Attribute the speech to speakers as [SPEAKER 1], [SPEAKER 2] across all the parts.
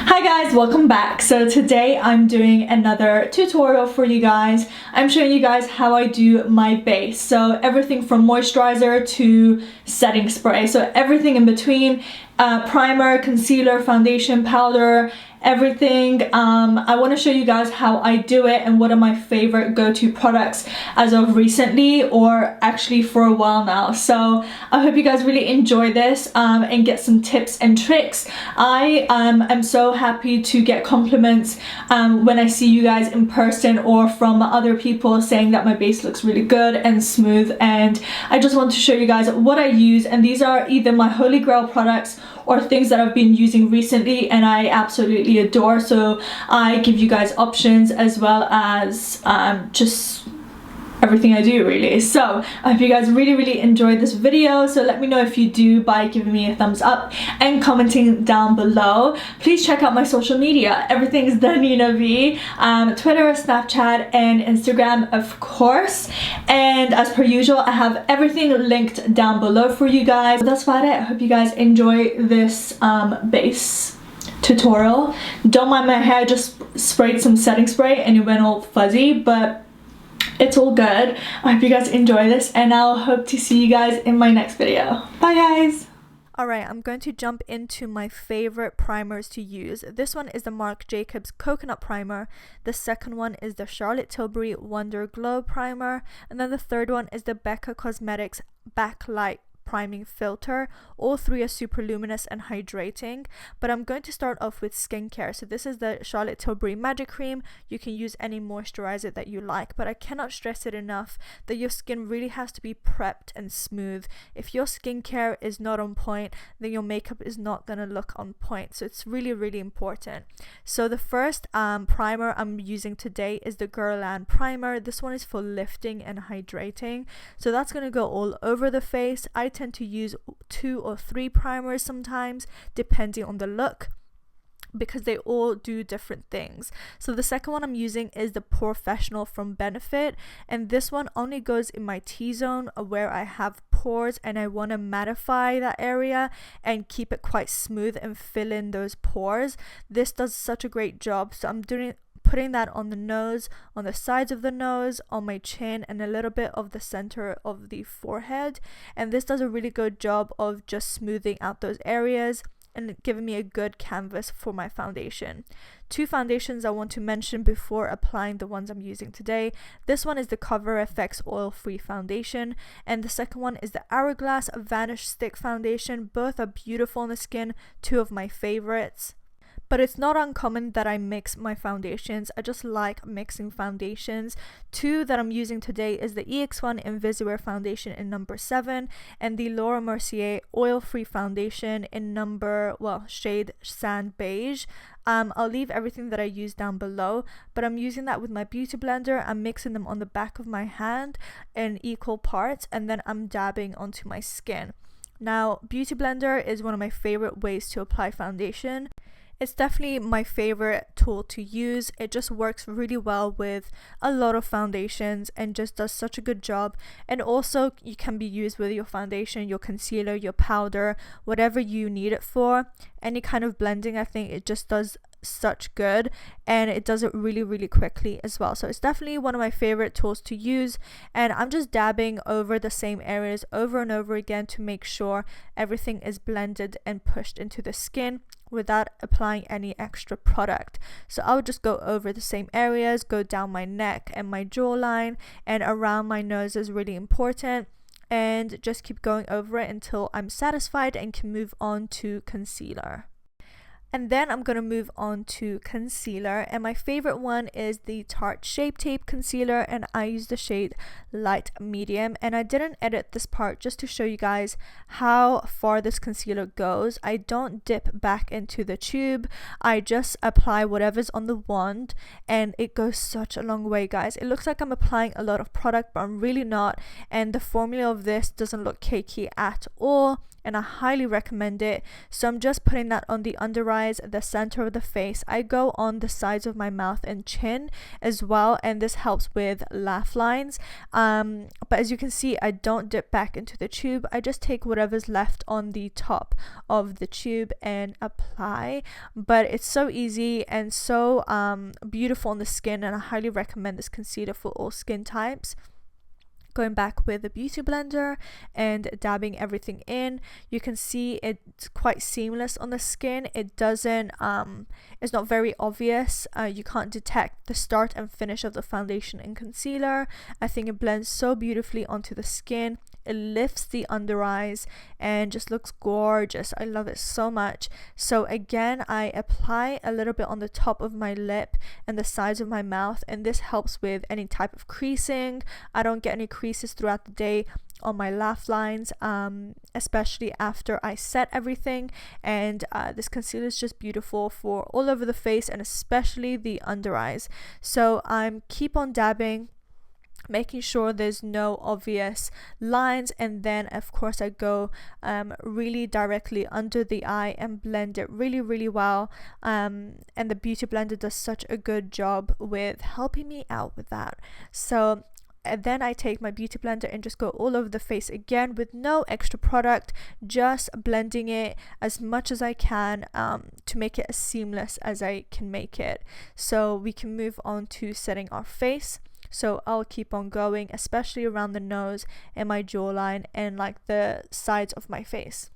[SPEAKER 1] Hi guys, welcome back. So today I'm doing another tutorial for you guys. I'm showing you guys how I do my base. So everything from moisturizer to setting spray. So everything in between, primer, concealer, foundation, powder, everything. I want to show you guys how I do it and what are my favorite go-to products as of recently, or actually for a while now. So I hope you guys really enjoy this and get some tips and tricks. I am so happy to get compliments when I see you guys in person or from other people saying that my base looks really good and smooth, and I just want to show you guys what I use, and these are either my holy grail products or things that I've been using recently and I absolutely adore. So I give you guys options as well as just everything I do really. So I hope you guys really enjoyed this video. So let me know if you do by giving me a thumbs up and commenting down below. Please check out my social media. Everything is Danina V, Twitter, Snapchat, and Instagram, of course. And as per usual, I have everything linked down below for you guys. That's about it. I hope you guys enjoy this base tutorial. Don't mind my hair, just sprayed some setting spray and it went all fuzzy, but it's all good. I hope you guys enjoy this and I'll hope to see you guys in my next video. Bye guys! Alright, I'm going to jump into my favorite primers to use. This one is the Marc Jacobs Coconut Primer. The second one is the Charlotte Tilbury Wonder Glow Primer. And then the third one is the Becca Cosmetics Backlight Priming Filter. All three are super luminous and hydrating, but I'm going to start off with skincare. So this is the Charlotte Tilbury Magic Cream. You can use any moisturizer that you like, but I cannot stress it enough that your skin really has to be prepped and smooth. If your skincare is not on point, then your makeup is not going to look on point. So it's really important. So the first primer I'm using today is the Guerlain Primer. This one is for lifting and hydrating, so that's going to go all over the face. I tend to use 2 or 3 primers sometimes depending on the look, because they all do different things. So the second one I'm using is the Professional from Benefit, and this one only goes in my T-zone where I have pores and I want to mattify that area and keep it quite smooth and fill in those pores. This does such a great job, so I'm putting that on the nose, on the sides of the nose, on my chin, and a little bit of the center of the forehead. And this does a really good job of just smoothing out those areas and giving me a good canvas for my foundation. 2 foundations I want to mention before applying the ones I'm using today. This one is the Cover FX Oil-Free Foundation, and the second one is the Hourglass Vanish Stick Foundation. Both are beautiful on the skin, 2 of my favorites. But it's not uncommon that I mix my foundations. I just like mixing foundations. 2 that I'm using today is the EX1 Invisiwear Foundation in number 7 and the Laura Mercier Oil-Free Foundation in shade Sand Beige. I'll leave everything that I use down below, but I'm using that with my beauty blender. I'm mixing them on the back of my hand in equal parts, and then I'm dabbing onto my skin. Now, beauty blender is one of my favorite ways to apply foundation. It's definitely my favorite tool to use. It just works really well with a lot of foundations and just does such a good job. And also it can be used with your foundation, your concealer, your powder, whatever you need it for. Any kind of blending, I think it just does such good, and it does it really quickly as well. So it's definitely one of my favorite tools to use, and I'm just dabbing over the same areas over and over again to make sure everything is blended and pushed into the skin without applying any extra product. So I would just go over the same areas, go down my neck and my jawline, and around my nose is really important, and just keep going over it until I'm satisfied and can move on to concealer. And then I'm going to move on to concealer, and my favorite one is the Tarte Shape Tape Concealer, and I use the shade Light Medium. And I didn't edit this part just to show you guys how far this concealer goes. I don't dip back into the tube, I just apply whatever's on the wand, and it goes such a long way, guys. It looks like I'm applying a lot of product, but I'm really not, and the formula of this doesn't look cakey at all. and I highly recommend it. So I'm just putting that on the under eyes, the center of the face. I go on the sides of my mouth and chin as well, and this helps with laugh lines. But as you can see, I don't dip back into the tube. I just take whatever's left on the top of the tube and apply. But it's so easy and so beautiful on the skin, and I highly recommend this concealer for all skin types. Going back with a beauty blender and dabbing everything in, you can see it's quite seamless on the skin. It doesn't it's not very obvious. You can't detect the start and finish of the foundation and concealer. I think it blends so beautifully onto the skin. It lifts the under eyes and just looks gorgeous. I love it so much. So again, I apply a little bit on the top of my lip and the sides of my mouth, and this helps with any type of creasing. I don't get any creases throughout the day on my laugh lines, especially after I set everything. And this concealer is just beautiful for all over the face and especially the under eyes. So I'm keep on dabbing, making sure there's no obvious lines, and then of course I go really directly under the eye and blend it really well, and the beauty blender does such a good job with helping me out with that. So and then I take my beauty blender and just go all over the face again with no extra product, just blending it as much as I can to make it as seamless as I can make it. So we can move on to setting our face. So I'll keep on going, especially around the nose and my jawline and like the sides of my face.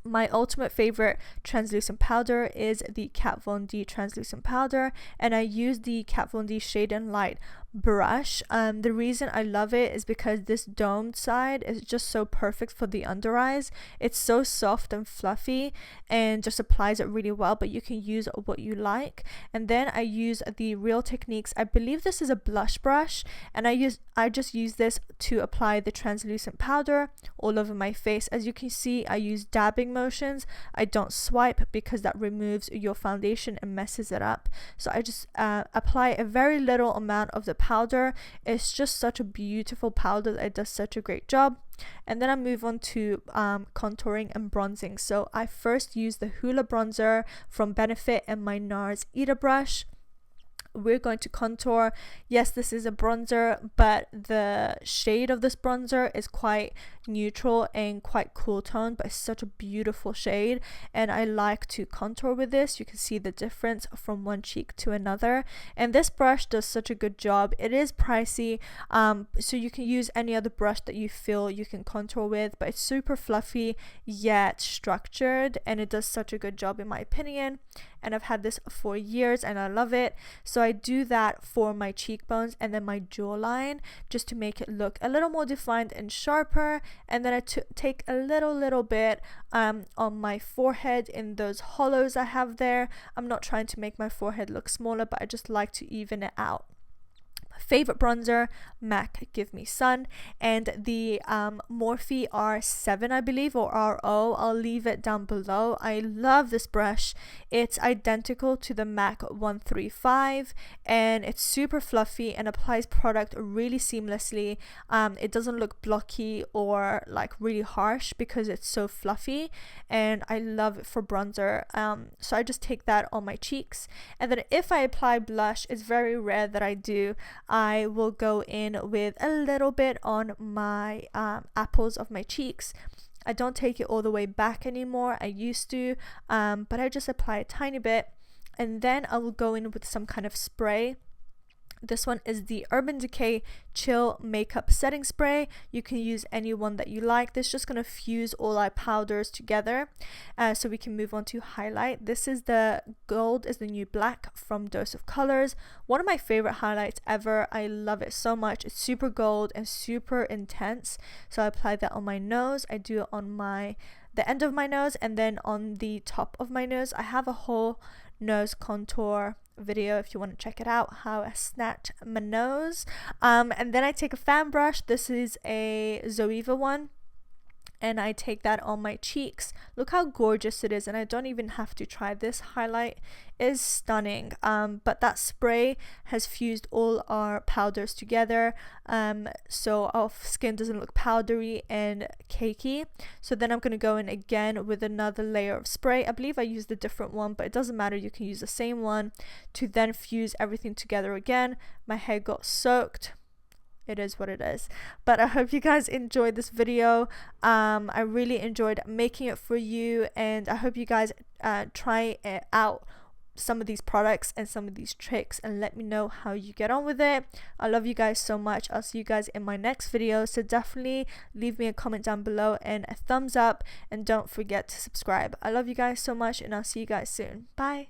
[SPEAKER 1] My ultimate favorite translucent powder is the Kat Von D translucent powder, and I use the Kat Von D Shade and Light brush. The reason I love it is because this domed side is just so perfect for the under eyes. It's so soft and fluffy and just applies it really well, but you can use what you like. And then I use the Real Techniques, I believe this is a blush brush, and I just use this to apply the translucent powder all over my face. As you can see, I use dabbing motions. I don't swipe because that removes your foundation and messes it up. So I just apply a very little amount of the powder. It's just such a beautiful powder that it does such a great job. And then I move on to contouring and bronzing. So I first use the Hoola bronzer from Benefit and my NARS Eater brush. We're going to contour. Yes, this is a bronzer, but the shade of this bronzer is quite neutral and quite cool tone, but it's such a beautiful shade, and I like to contour with this. You can see the difference from one cheek to another, and this brush does such a good job. It is pricey, so you can use any other brush that you feel you can contour with, but it's super fluffy yet structured, and it does such a good job in my opinion. And I've had this for years and I love it. So I do that for my cheekbones and then my jawline, just to make it look a little more defined and sharper. And then I take a little bit on my forehead in those hollows I have there. I'm not trying to make my forehead look smaller, but I just like to even it out. Favorite bronzer, MAC Give Me Sun, and the Morphe R7 I believe, or RO. I'll leave it down below. I love this brush. It's identical to the MAC 135 and it's super fluffy and applies product really seamlessly. It doesn't look blocky or like really harsh because it's so fluffy, and I love it for bronzer. So I just take that on my cheeks, and then if I apply blush, it's very rare that I do, I will go in with a little bit on my apples of my cheeks. I don't take it all the way back anymore. I used to, but I just apply a tiny bit, and then I will go in with some kind of spray. This one is the Urban Decay Chill Makeup Setting Spray. You can use any one that you like. This is just going to fuse all our powders together, so we can move on to highlight. This is the Gold is the New Black from Dose of Colors. One of my favorite highlights ever. I love it so much. It's super gold and super intense. So I apply that on my nose. I do it on the end of my nose and then on the top of my nose. I have a whole nose contour video if you want to check it out, how I snatch my nose. And then I take a fan brush. This is a Zoeva one, and I take that on my cheeks. Look how gorgeous it is, and I don't even have to try. This highlight is stunning, but that spray has fused all our powders together, so our skin doesn't look powdery and cakey. So then I'm going to go in again with another layer of spray. I believe I used a different one, but it doesn't matter, you can use the same one to then fuse everything together again. My hair got soaked. It is what it is, but I hope you guys enjoyed this video. I really enjoyed making it for you, and I hope you guys try out some of these products and some of these tricks and let me know how you get on with it. I love you guys so much. I'll see you guys in my next video, so definitely leave me a comment down below and a thumbs up, and don't forget to subscribe. I love you guys so much, and I'll see you guys soon. Bye.